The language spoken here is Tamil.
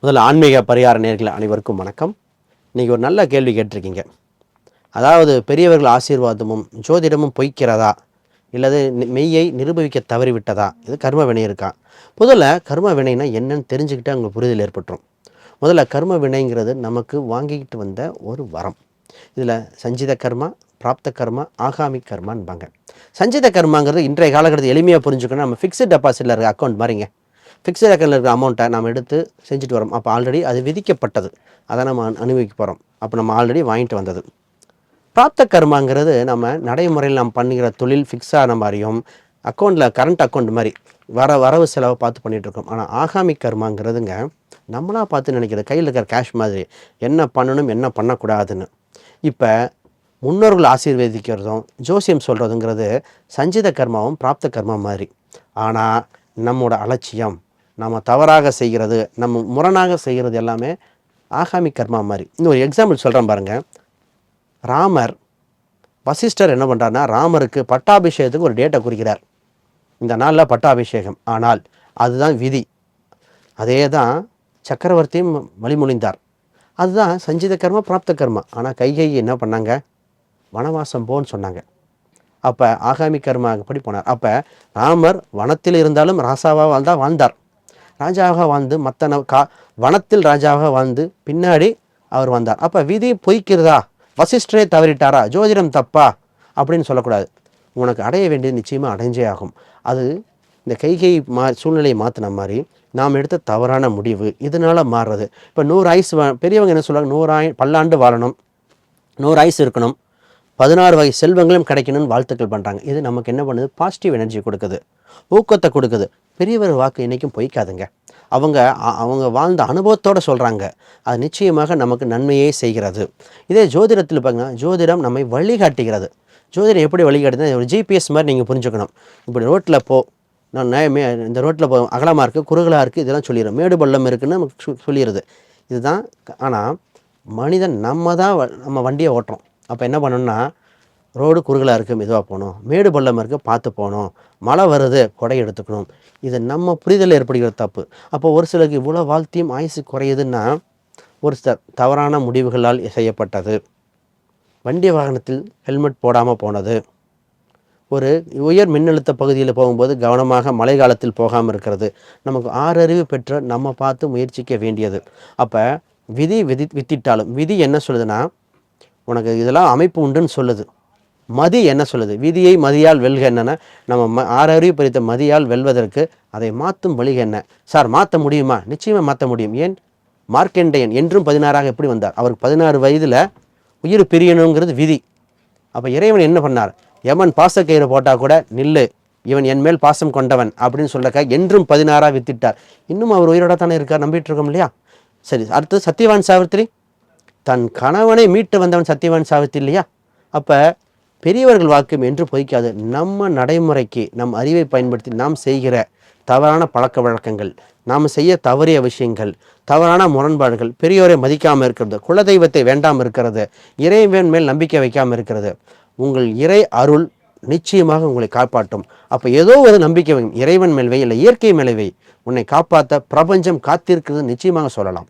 முதல்ல ஆன்மீக பரிகார நேயர்கள் அனைவருக்கும் வணக்கம். இன்றைக்கி ஒரு நல்ல கேள்வி கேட்டிருக்கீங்க. அதாவது பெரியவர்கள் ஆசீர்வாதமும் ஜோதிடமும் பொய்க்கிறதா, இல்லது மெய்யை நிரூபிக்க தவறிவிட்டதா, இது கர்ம வினை இருக்கா? முதல்ல கர்ம வினைனா என்னன்னு தெரிஞ்சுக்கிட்டு அங்கே புரிதல் ஏற்பட்டுரும். முதல்ல கர்ம வினைங்கிறது நமக்கு வாங்கிக்கிட்டு வந்த ஒரு வரம். இதில் சஞ்சித கர்மா, பிராப்த கர்மா, ஆகாமி கர்மான்பாங்க. சஞ்சித கர்மாங்கிறது இன்றைய காலகட்டத்தில் எளிமையாக புரிஞ்சுக்கணும். நம்ம ஃபிக்ஸ்டு டெபாசிட்டில் இருக்க அக்கௌண்ட் மாதிரிங்க. ஃபிக்ஸ்டு அக்கௌண்ட்டில் இருக்கிற அமௌண்ட்டை நம்ம எடுத்து செஞ்சுட்டு வரோம். அப்போ ஆல்ரெடி அது விதிக்கப்பட்டது, அதை நம்ம அனுபவிக்க போகிறோம். அப்போ நம்ம ஆல்ரெடி வாங்கிட்டு வந்தது. பிராப்த கர்மாங்கிறது நம்ம நடைமுறையில் நம்ம பண்ணுகிற தொழில் ஃபிக்ஸ் ஆன மாதிரியும் அக்கௌண்ட்டில் கரண்ட் அக்கௌண்ட் மாதிரி வரவு செலவை பார்த்து பண்ணிகிட்ருக்கோம். ஆனால் ஆகாமி கர்மாங்கிறதுங்க நம்மளாக பார்த்து நினைக்கிறது, கையில் இருக்கிற கேஷ் மாதிரி என்ன பண்ணணும் என்ன பண்ணக்கூடாதுன்னு. இப்போ முன்னோர்கள் ஆசீர்வதிக்கிறதும் ஜோசியம் சொல்கிறதுங்கிறது சஞ்சித கர்மாவும் பிராப்த கர்மா மாதிரி. ஆனால் நம்மளோட அலட்சியம், நம்ம தவறாக செய்கிறது, நம்ம முரணாக செய்கிறது எல்லாமே ஆகாமி கர்மா மாதிரி. இன்னும் ஒரு எக்ஸாம்பிள் சொல்கிறேன் பாருங்கள். ராமர் வசிஷ்டர் என்ன பண்ணுறாருன்னா ராமருக்கு பட்டாபிஷேகத்துக்கு ஒரு டேட்டை குறிக்கிறார். இந்த நாளில் பட்டாபிஷேகம். ஆனால் அதுதான் விதி. அதே தான் சக்கரவர்த்தியும் வழிமொழிந்தார். அதுதான் சஞ்சித கர்மா பிராப்த கர்மா. ஆனால் கைகை என்ன பண்ணாங்க, வனவாசம் போன்னு சொன்னாங்க. அப்போ ஆகாமி கர்மா படி போனார். அப்போ ராமர் வனத்தில் இருந்தாலும் ராசாவாக வாழ்ந்தார். ராஜாவாக வாழ்ந்து வனத்தில் ராஜாவாக வாழ்ந்து பின்னாடி அவர் வந்தார். அப்போ விதி பொய்க்கிறதா, வசிஷ்டரே தவறிட்டாரா, ஜோதிடம் தப்பா அப்படின்னு சொல்லக்கூடாது. உனக்கு அடைய வேண்டியது நிச்சயமாக அடைஞ்சே ஆகும். அது இந்த கைகை சூழ்நிலையை மாற்றின மாதிரி நாம் எடுத்த தவறான முடிவு இதனால் மாறுறது. இப்போ 100 ஆயுசு பெரியவங்க என்ன சொல்கிறாங்க, 100 பல்லாண்டு வாழணும், 100 ஆயுசு இருக்கணும், 16 வகை செல்வங்களும் கிடைக்கணும்னு வாழ்த்துக்கள் பண்ணுறாங்க. இது நமக்கு என்ன பண்ணுது, பாசிட்டிவ் எனர்ஜி கொடுக்குது, ஊக்கத்தை கொடுக்குது. பெரியவர் வாக்கு என்றைக்கும் பொய்க்காதுங்க. அவங்க வாழ்ந்த அனுபவத்தோடு சொல்கிறாங்க. அது நிச்சயமாக நமக்கு நன்மையே செய்கிறது. இதே ஜோதிடத்தில் பாருங்க, ஜோதிடம் நம்மை வழிகாட்டுகிறது. ஜோதிடம் எப்படி வழிகாட்டுதுன்னா ஒரு ஜிபிஎஸ் மாதிரி நீங்கள் புரிஞ்சுக்கணும். இப்படி ரோட்டில் நான் இந்த ரோட்டில் அகலமாக இருக்குது, குறுகலாக இருக்குது, இதெல்லாம் சொல்லிடுறோம். மேடு பள்ளம் இருக்குதுன்னு நமக்கு சொல்லிடுது. இதுதான். ஆனால் மனிதன் நம்ம வண்டியை ஓட்டுறோம். அப்போ என்ன பண்ணணும்னா, ரோடு குறுகலாக இருக்குது மெதுவாக போகணும், மேடு பள்ளம் இருக்குது பார்த்து போகணும், மழை வருது கொடை எடுத்துக்கணும். இது நம்ம புரிதல் ஏற்படுகிற தப்பு. அப்போ ஒரு சிலருக்கு இவ்வளோ வாழ்த்தியும் ஆயுசு குறையுதுன்னா ஒரு தவறான முடிவுகளால் செய்யப்பட்டது. வண்டி வாகனத்தில் ஹெல்மெட் போடாமல் போனது, ஒரு உயர் மின்னழுத்த பகுதியில் போகும்போது கவனமாக மழை காலத்தில் போகாமல் இருக்கிறது, நமக்கு 6 அறிவு பெற்ற நம்ம பார்த்து முயற்சிக்க வேண்டியது. அப்போ வித்திட்டாலும் விதி என்ன சொல்லுதுன்னா, உனக்கு இதெல்லாம் அமைப்பு உண்டுன்னு சொல்லுது. மதி என்ன சொல்லுது, விதியை மதியால் வெல்க. என்னென்னா நம்ம 6 அறிவு பறித்த மதியால் வெல்வதற்கு அதை மாற்றும் வழி என்ன? சார் மாற்ற முடியுமா? நிச்சயமாக மாற்ற முடியும். ஏன், மார்க்கண்டேயன் என்றும் 16ஆக எப்படி வந்தார்? அவருக்கு 16 வயதில் உயிர் பிரியணுங்கிறது விதி. அப்போ இறைவன் என்ன பண்ணார், யமன் பாசக்கயிறு போட்டால் கூட நில்லு, இவன் என் மேல் பாசம் கொண்டவன் அப்படின்னு சொல்லக்க என்றும் 16ஆக வித்திட்டார். இன்னும் அவர் உயிரோட தானே இருக்கார், நம்பிட்டு இருக்கோம் இல்லையா? சரி, அடுத்து சத்தியவான் சாவித்திரி, தன் கணவனை மீட்டு வந்தவன் சத்தியவான் சாவித்திரி இல்லையா? அப்போ பெரியவர்கள் வாக்கும் என்று பொய்க்காது. நம்ம நடைமுறைக்கு நம் அறிவை பயன்படுத்தி நாம் செய்கிற தவறான பழக்க வழக்கங்கள், நாம் செய்ய தவறிய விஷயங்கள், தவறான முரண்பாடுகள், பெரியோரை மதிக்காமல் இருக்கிறது, குலதெய்வத்தை வேண்டாமல் இருக்கிறது, இறைவன் மேல் நம்பிக்கை வைக்காமல் இருக்கிறது, உங்கள் இறை அருள் நிச்சயமாக உங்களை காப்பாற்றும். அப்போ ஏதோ ஒரு நம்பிக்கை இறைவன் மேல்வை இல்லை இயற்கை மேலவை உன்னை காப்பாற்ற பிரபஞ்சம் காத்திருக்கிறது நிச்சயமாக சொல்லலாம்.